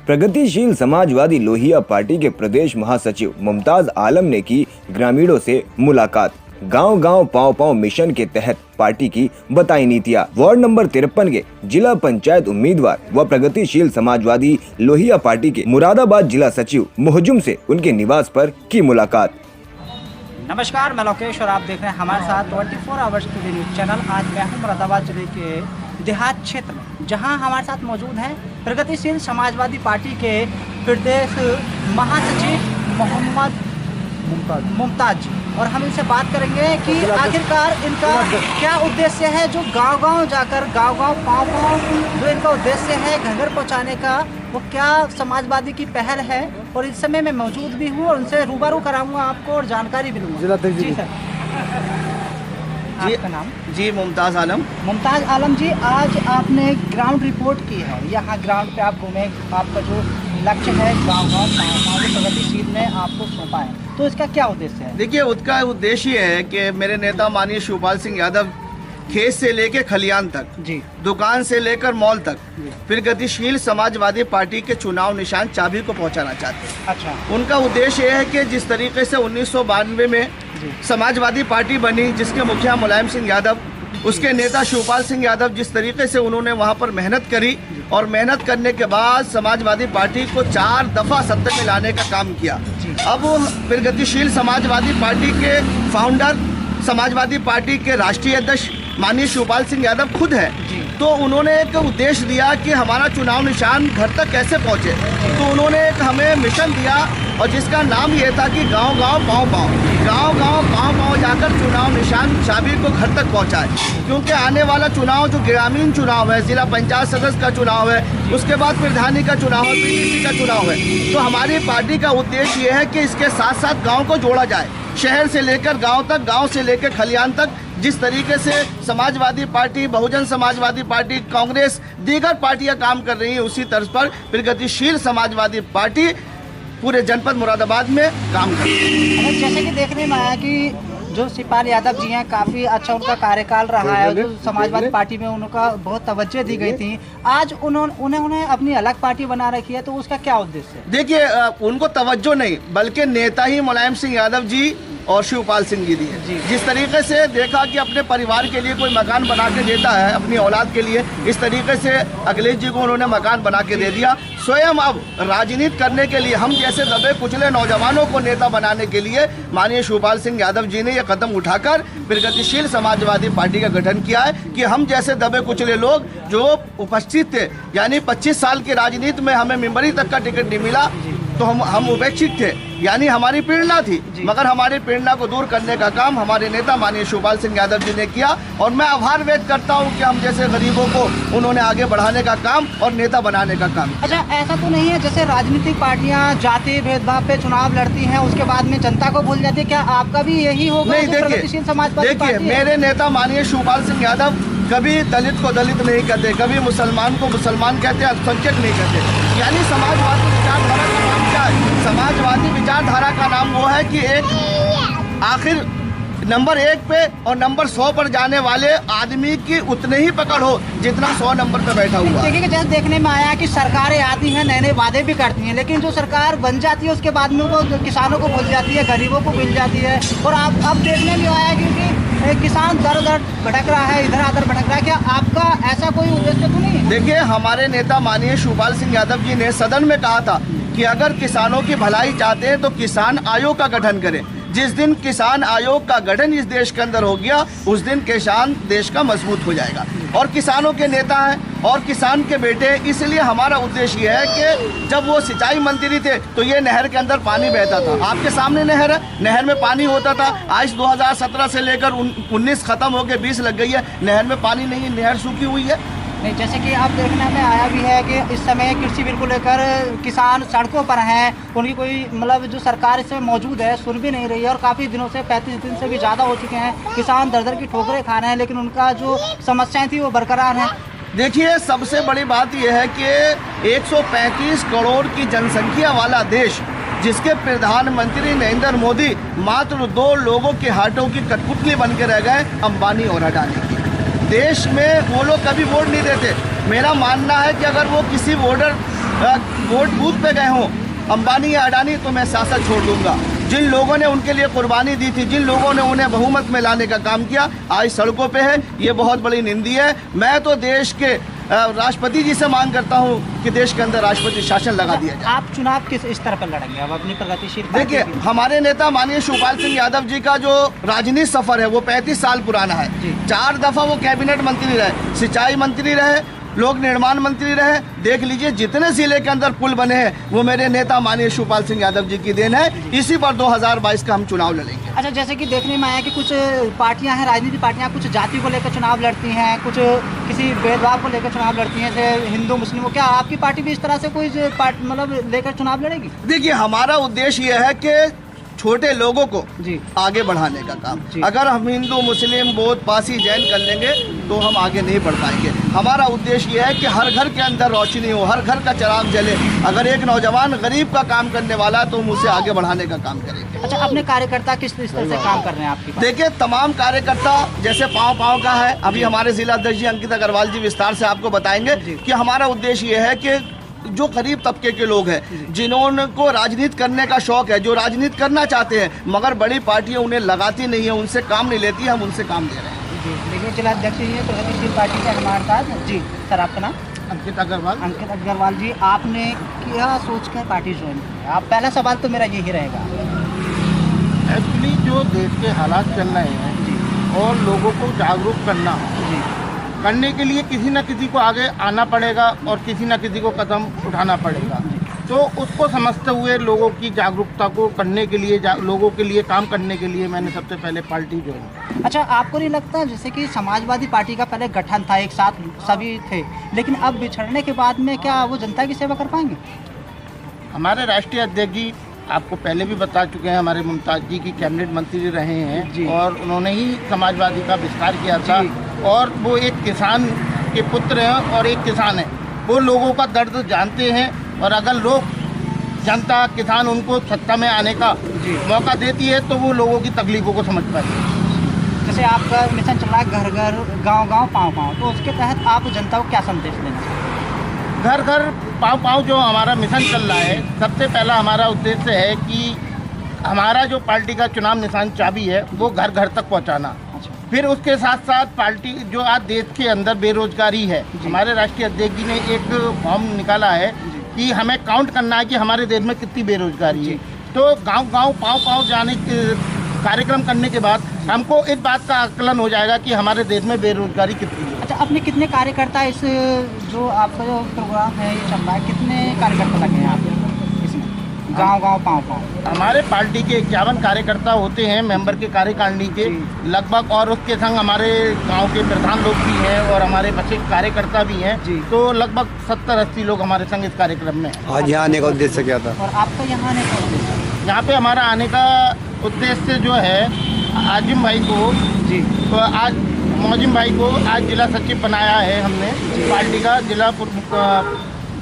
प्रगतिशील समाजवादी लोहिया पार्टी के प्रदेश महासचिव मुमताज आलम ने की ग्रामीणों से मुलाकात। गांव-गांव पांव-पांव मिशन के तहत पार्टी की बताई नीतियां। वार्ड नंबर 53 के जिला पंचायत उम्मीदवार व प्रगतिशील समाजवादी लोहिया पार्टी के मुरादाबाद जिला सचिव मुहजुम से उनके निवास पर की मुलाकात। नमस्कार, मैं लोकेश और आप देख रहे हैं हमारे साथ 24 आवर्स टुडे न्यूज़ चैनल। आज मैं हूं मुरादाबाद जिले के देहात क्षेत्र में, जहां हमारे साथ मौजूद हैं प्रगतिशील समाजवादी पार्टी के प्रदेश महासचिव मोहम्मद मुमताज जी, और हम इनसे बात करेंगे कि आखिरकार इनका क्या उद्देश्य है, जो गांव-गांव जाकर गांव-गांव पांव-पांव जो इनका उद्देश्य है घर-घर पहुंचाने का, वो क्या समाजवादी की पहल है। और इस समय मैं मौजूद भी हूं और उनसे रूबरू कराऊंगा आपको और जानकारी भी लूँगा। जी सर, आपका नाम? जी मुमताज आलम। मुमताज आलम जी, आज आपने ग्राउंड रिपोर्ट की है, यहाँ ग्राउंड पे आप घूमे, आपका जो लक्ष्य है गाँव-गाँव प्रगतिशील में आपको सौंपा है, तो इसका क्या उद्देश्य है? देखिए, उसका उद्देश्य ये है कि मेरे नेता माननीय शिवपाल सिंह यादव खेत से लेकर खलियान तक जी, दुकान से लेकर मॉल तक प्रगतिशील समाजवादी पार्टी के चुनाव निशान चाबी को पहुंचाना चाहते हैं। अच्छा, उनका उद्देश्य ये है कि जिस तरीके से 1992 में समाजवादी पार्टी बनी, जिसके मुखिया मुलायम सिंह यादव, उसके नेता शिवपाल सिंह यादव, जिस तरीके से उन्होंने वहां पर मेहनत करी और मेहनत करने के बाद समाजवादी पार्टी को 4 दफा सत्ता में लाने का काम किया। अब वो प्रगतिशील समाजवादी पार्टी के फाउंडर, समाजवादी पार्टी के राष्ट्रीय अध्यक्ष माननीय शिवपाल सिंह यादव खुद है, तो उन्होंने एक उद्देश्य दिया कि हमारा चुनाव निशान घर तक कैसे पहुंचे। तो उन्होंने एक हमें मिशन दिया और जिसका नाम ये था कि गांव-गांव पांव-पांव, गांव-गांव पांव-पांव जाकर चुनाव निशान चाबी को घर तक पहुंचाए। क्योंकि आने वाला चुनाव जो ग्रामीण चुनाव है, जिला पंचायत सदस्य का चुनाव है, उसके बाद प्रधानी का चुनाव है, पीडीसी का चुनाव है, तो हमारी पार्टी का उद्देश्य ये है कि इसके साथ साथ गाँव को जोड़ा जाए, शहर से लेकर गाँव तक, गाँव से लेकर खलियान तक। जिस तरीके से समाजवादी पार्टी, बहुजन समाजवादी पार्टी, कांग्रेस, दीगर पार्टियां काम कर रही हैं, उसी तर्ज पर प्रगतिशील समाजवादी पार्टी पूरे जनपद मुरादाबाद में काम कर रही है। जैसे कि देखने में आया कि जो शिवपाल यादव जी हैं, काफ़ी अच्छा उनका कार्यकाल रहा है, जो समाजवादी पार्टी में उनका बहुत तवज्जो दी गई थी। आज उन्होंने अपनी अलग पार्टी बना रखी है, तो उसका क्या उद्देश्य है? देखिए, उनको तवज्जो नहीं बल्कि नेता ही मुलायम सिंह यादव जी और शिवपाल सिंह जी दिए। जिस तरीके से देखा कि अपने परिवार के लिए कोई मकान बना के देता है, अपनी औलाद के लिए, इस तरीके से अखिलेश जी को उन्होंने मकान बना के दे दिया। स्वयं अब राजनीति करने के लिए, हम जैसे दबे कुचले नौजवानों को नेता बनाने के लिए माननीय शिवपाल सिंह यादव जी ने यह कदम उठाकर प्रगतिशील समाजवादी पार्टी का गठन किया है कि हम जैसे दबे कुचले लोग जो उपस्थित थे, यानी 25 साल की राजनीति में हमें मेंबरी तक का टिकट नहीं मिला, तो हम उपेक्षित थे, यानी हमारी प्रेरणा थी, मगर हमारी प्रेरणा को दूर करने का काम हमारे नेता माननीय शिवपाल सिंह यादव जी ने किया। और मैं आभार व्यक्त करता हूं कि हम जैसे गरीबों को उन्होंने आगे बढ़ाने का काम और नेता बनाने का काम। अच्छा, ऐसा तो नहीं है जैसे राजनीतिक पार्टियां जाति भेदभाव पे चुनाव लड़ती हैं, उसके बाद में जनता को भूल जाती है, क्या आपका भी यही होगा? नहीं, देखिए, मेरे नेता माननीय शिवपाल सिंह यादव कभी दलित को दलित नहीं कहते, कभी मुसलमान को मुसलमान कहते, अल्पसंख्यक नहीं कहते। यानी समाजवादी विचारधारा का नाम क्या है? समाजवादी विचारधारा का नाम वो है कि एक आखिर नंबर 1 पे और नंबर 100 पर जाने वाले आदमी की उतने ही पकड़ हो जितना 100 नंबर पे बैठा हुआ है। देखिए, जैसे देखने में आया कि सरकारें आती हैं, नए नए वादे भी करती हैं, लेकिन जो सरकार बन जाती है उसके बाद में वो किसानों को भूल जाती है, गरीबों को भूल जाती है। और आप अब देखने में आया क्योंकि किसान दर दर भटक रहा है, इधर उधर भटक रहा है, क्या आपका ऐसा कोई उद्देश्य तो नहीं है? देखिए, हमारे नेता माननीय शिवपाल सिंह यादव जी ने सदन में कहा था कि अगर किसानों की भलाई चाहते हैं तो किसान आयोग का गठन करें। जिस दिन किसान आयोग का गठन इस देश के अंदर हो गया, उस दिन किसान देश का मजबूत हो जाएगा। और किसानों के नेता हैं और किसान के बेटे, इसलिए हमारा उद्देश्य ये है कि जब वो सिंचाई मंत्री थे तो ये नहर के अंदर पानी बहता था, आपके सामने नहर है, नहर में पानी होता था। आज 2017 से लेकर 19 खत्म हो के 20 लग गई है, नहर में पानी नहीं, नहर सूखी हुई है। नहीं, जैसे कि आप देखने में आया भी है कि इस समय कृषि बिल को लेकर किसान सड़कों पर हैं, उनकी कोई मतलब जो सरकार इस समय मौजूद है सुन भी नहीं रही है, और काफ़ी दिनों से 35 दिन से भी ज़्यादा हो चुके हैं, किसान दर दर की ठोकरें खा रहे हैं, लेकिन उनका जो समस्याएं थी वो बरकरार हैं। देखिए, सबसे बड़ी बात यह है कि 135 करोड़ की जनसंख्या वाला देश, जिसके प्रधानमंत्री नरेंद्र मोदी मात्र 2 लोगों के हाथों की कठपुतली बन के रह गए, अंबानी और अडानी की। देश में वो लोग कभी वोट नहीं देते। मेरा मानना है कि अगर वो किसी वोटर वोट बूथ पे गए हों अंबानी या अडानी, तो मैं सियासत छोड़ दूंगा। जिन लोगों ने उनके लिए कुर्बानी दी थी, जिन लोगों ने उन्हें बहुमत में लाने का काम किया, आज सड़कों पे है, ये बहुत बड़ी निंदनीय है। मैं तो देश के राष्ट्रपति जी से मांग करता हूं कि देश के अंदर राष्ट्रपति शासन लगा दिया जाए। आप चुनाव किस स्तर पर लड़ेंगे अब अपनी प्रगतिशील? देखिए, हमारे नेता माननीय शिवपाल सिंह यादव जी का जो राजनीतिक सफर है वो 35 साल पुराना है। 4 दफा वो कैबिनेट मंत्री रहे, सिंचाई मंत्री रहे, लोक निर्माण मंत्री रहे। देख लीजिए जितने जिले के अंदर पुल बने हैं वो मेरे नेता माननीय शिवपाल सिंह यादव जी की देन है। इसी पर 2022 का हम चुनाव लड़ेंगे। अच्छा, जैसे कि देखने में आया कि कुछ पार्टियां हैं, राजनीतिक पार्टियां कुछ जाति को लेकर चुनाव लड़ती हैं, कुछ किसी भेदभाव को लेकर चुनाव लड़ती हैं, जैसे हिंदू मुस्लिमों। क्या आपकी पार्टी भी इस तरह से कोई मतलब लेकर चुनाव लड़ेगी? देखिए, हमारा उद्देश्य यह है कि छोटे लोगों को आगे बढ़ाने का काम। अगर हम हिंदू मुस्लिम बौद्ध पासी जैन कर लेंगे तो हम आगे नहीं बढ़ पाएंगे। हमारा उद्देश्य यह है कि हर घर के अंदर रोशनी हो, हर घर का चिराग जले। अगर एक नौजवान गरीब का काम करने वाला है तो हम उसे आगे बढ़ाने का काम करेंगे। अच्छा, अपने कार्यकर्ता किस स्तर से काम कर रहे हैं आपकी? देखिए, तमाम कार्यकर्ता जैसे पाँव का है, अभी हमारे जिला अध्यक्ष जी अंकित अग्रवाल जी विस्तार से आपको बताएंगे कि हमारा उद्देश्य यह है कि जो गरीब तबके के लोग हैं, जिन्होंने राजनीति करने का शौक है, जो राजनीति करना चाहते हैं मगर बड़ी पार्टियां उन्हें लगाती नहीं है, उनसे काम नहीं लेती, हम उनसे काम दे रहे हैं। देखिए, जिला अध्यक्ष जी प्रगतिशील पार्टी के हमारे साथ। जी सर, आपका नाम? अंकित अग्रवाल। अंकित अग्रवाल जी, आपने क्या सोच कर पार्टी ज्वाइन की? आप पहला सवाल तो मेरा यही रहेगा। एक्चुअली जो देश के हालात चल रहे हैं और लोगों को जागरूक करने के लिए किसी न किसी को आगे आना पड़ेगा और किसी न किसी को कदम उठाना पड़ेगा। तो उसको समझते हुए लोगों की जागरूकता को करने के लिए, लोगों के लिए काम करने के लिए मैंने सबसे पहले पार्टी ज्वाइन की। अच्छा, आपको नहीं लगता जैसे कि समाजवादी पार्टी का पहले गठन था, एक साथ सभी थे, लेकिन अब बिछड़ने के बाद में क्या वो जनता की सेवा कर पाएंगे? हमारे राष्ट्रीय अध्यक्ष जी आपको पहले भी बता चुके हैं, हमारे मुमताज जी की कैबिनेट मंत्री रहे हैं और उन्होंने ही समाजवादी का विस्तार किया था। और वो एक किसान के पुत्र हैं और एक किसान है, वो लोगों का दर्द जानते हैं। और अगर लोग, जनता, किसान उनको सत्ता में आने का मौका देती है तो वो लोगों की तकलीफों को समझ पाते हैं। जैसे आपका मिशन चल रहा है घर घर गांव-गांव पाँव-पाँव, तो उसके तहत आप जनता को क्या संदेश देना चाहते हैं? घर घर पाँव जो हमारा मिशन चल रहा है, सबसे पहला हमारा उद्देश्य है कि हमारा जो पार्टी का चुनाव निशान चाबी है वो घर घर तक पहुंचाना। फिर उसके साथ साथ पार्टी जो आज देश के अंदर बेरोजगारी है, हमारे राष्ट्रीय अध्यक्ष जी ने एक फॉर्म निकाला है कि हमें काउंट करना है कि हमारे देश में कितनी बेरोजगारी है। तो गांव-गांव पाँव जाने के कार्यक्रम करने के बाद हमको इस बात का आकलन हो जाएगा कि हमारे देश में बेरोजगारी कितनी है। अच्छा, अपने कितने कार्यकर्ता इस जो आपका जो प्रोग्राम है ये चल रहा है, कितने कार्यकर्ता लगे हैं आप इसमें गांव-गांव पाँव? हमारे पार्टी के 51 कार्यकर्ता होते हैं, मेंबर के कार्यकारिणी के लगभग, और उसके संग हमारे गांव के प्रधान लोग भी हैं और हमारे बच्चे कार्यकर्ता भी हैं। तो लगभग 70-80 लोग हमारे संग इस कार्यक्रम में। आज यहाँ आने का उद्देश्य क्या था? और आपका यहाँ आने का उद्देश्य? यहाँ पे हमारा आने का उद्देश्य जो है, आजिम भाई को तो आज मोजिम भाई को आज जिला सचिव बनाया है हमने, पार्टी का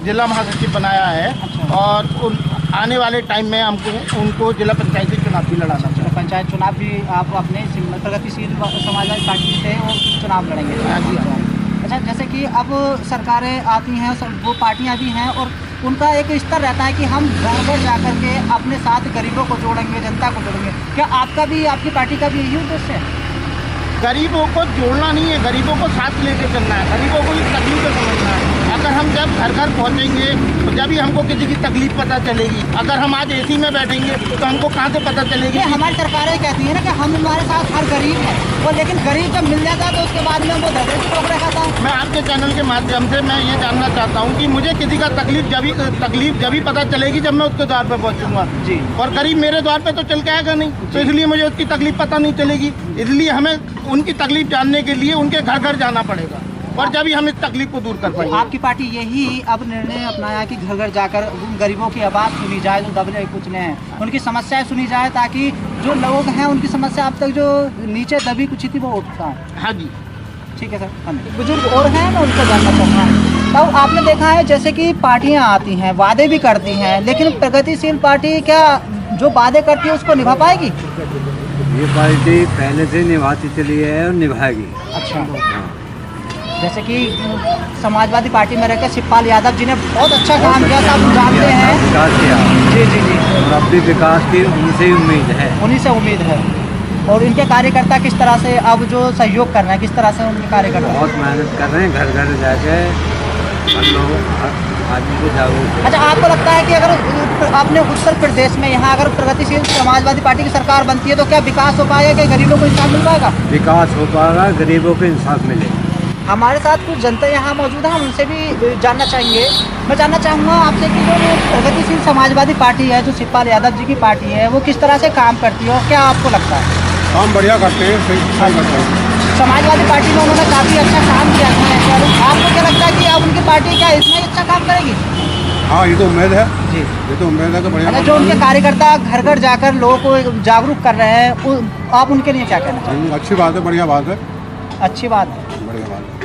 जिला महासचिव बनाया है। और आने वाले टाइम में हमको उनको जिला पंचायती चुनाव भी लड़ाना चाहिए। पंचायत चुनाव भी आप अपने प्रगतिशील समाजवादी पार्टी से वो चुनाव लड़ेंगे? अच्छा, जैसे कि अब सरकारें आती हैं, वो पार्टियां भी हैं और उनका एक स्तर रहता है कि हम घर घर जा कर के अपने साथ गरीबों को जोड़ेंगे, जनता को जोड़ेंगे। क्या आपका भी, आपकी पार्टी का भी यही उद्देश्य है? गरीबों को जोड़ना नहीं है, गरीबों को साथ लेके चलना है, गरीबों को तकलीफ को समझना है। अगर हम जब घर घर पहुँचेंगे तो जब ही हमको किसी की तकलीफ पता चलेगी। अगर हम आज एसी में बैठेंगे तो हमको कहाँ से पता चलेगी? हमारी सरकारें कहती है ना कि हम, हमारे साथ हर गरीब है, वो लेकिन गरीब जब मिल जाता है तो उसके बाद में वो धरने की पकड़ खाता है। मैं आपके चैनल के माध्यम से मैं ये जानना चाहता हूँ कि मुझे किसी का तकलीफ जब ही पता चलेगी जब मैं उसके द्वार पर पहुँचूंगा। और गरीब मेरे द्वार पर तो चल के आएगा नहीं, तो इसलिए मुझे उसकी तकलीफ पता नहीं चलेगी। इसलिए हमें उनकी तकलीफ जानने के लिए उनके घर घर जाना पड़ेगा और जब ही हम इस तकलीफ को दूर कर पाएंगे। आपकी पार्टी यही अब निर्णय अपनाया कि घर घर जाकर उन गरीबों की आवाज़ सुनी जाए जो दबने कुचले हैं, उनकी समस्याएं सुनी जाए, ताकि जो लोग हैं उनकी समस्या अब तक जो नीचे दबी कुछ थी वो उठता है। हाँ जी, ठीक है सर। बुजुर्ग और हैं, मैं उनको जानना चाहूँगा। तब आपने देखा है जैसे कि पार्टियाँ आती हैं, वादे भी करती हैं, लेकिन प्रगतिशील पार्टी क्या जो वादे करती है उसको निभा पाएगी? ये पार्टी पहले से निभाती चली है और निभाएगी। अच्छा, जैसे कि समाजवादी पार्टी में रहकर शिवपाल यादव जी ने बहुत अच्छा काम किया था, आप जानते हैं। विकास किया जी जी जी, और अब भी विकास की उनसे ही उम्मीद है। उन्हीं से उम्मीद है। और इनके कार्यकर्ता किस तरह से अब जो सहयोग कर रहे हैं, किस तरह से उनके कार्यकर्ता? बहुत मेहनत कर रहे हैं, घर घर जाके हर लोग आदमी को जागरूक। अच्छा, आपको लगता है कि अगर अपने उत्तर प्रदेश में यहाँ अगर प्रगतिशील समाजवादी पार्टी की सरकार बनती है तो क्या विकास हो पाएगा, कि गरीबों को इंसाफ मिल पाएगा? विकास हो पाएगा, गरीबों को इंसाफ मिलेगा। हमारे साथ कुछ जनता यहाँ मौजूद है, हम उनसे भी जानना चाहेंगे। मैं जानना चाहूँगा आपसे कि जो प्रगतिशील समाजवादी पार्टी है, जो शिवपाल यादव जी की पार्टी है, वो किस तरह से काम करती है और क्या आपको लगता है? काम बढ़िया करते हैं, सही करते हैं। समाजवादी पार्टी में उन्होंने काफ़ी अच्छा काम किया था, आपको क्या लगता है कि अब उनकी पार्टी क्या इसमें ही अच्छा काम करेगी? हाँ, ये तो उम्मीद है जी, ये तो उम्मीद है कि बढ़िया। अच्छा, जो उनके कार्यकर्ता घर घर जाकर लोगों को जागरूक कर रहे हैं, आप उनके लिए क्या कहना चाहेंगे? अच्छी बात है, बढ़िया बात है, अच्छी बात है। बढ़िया बात है।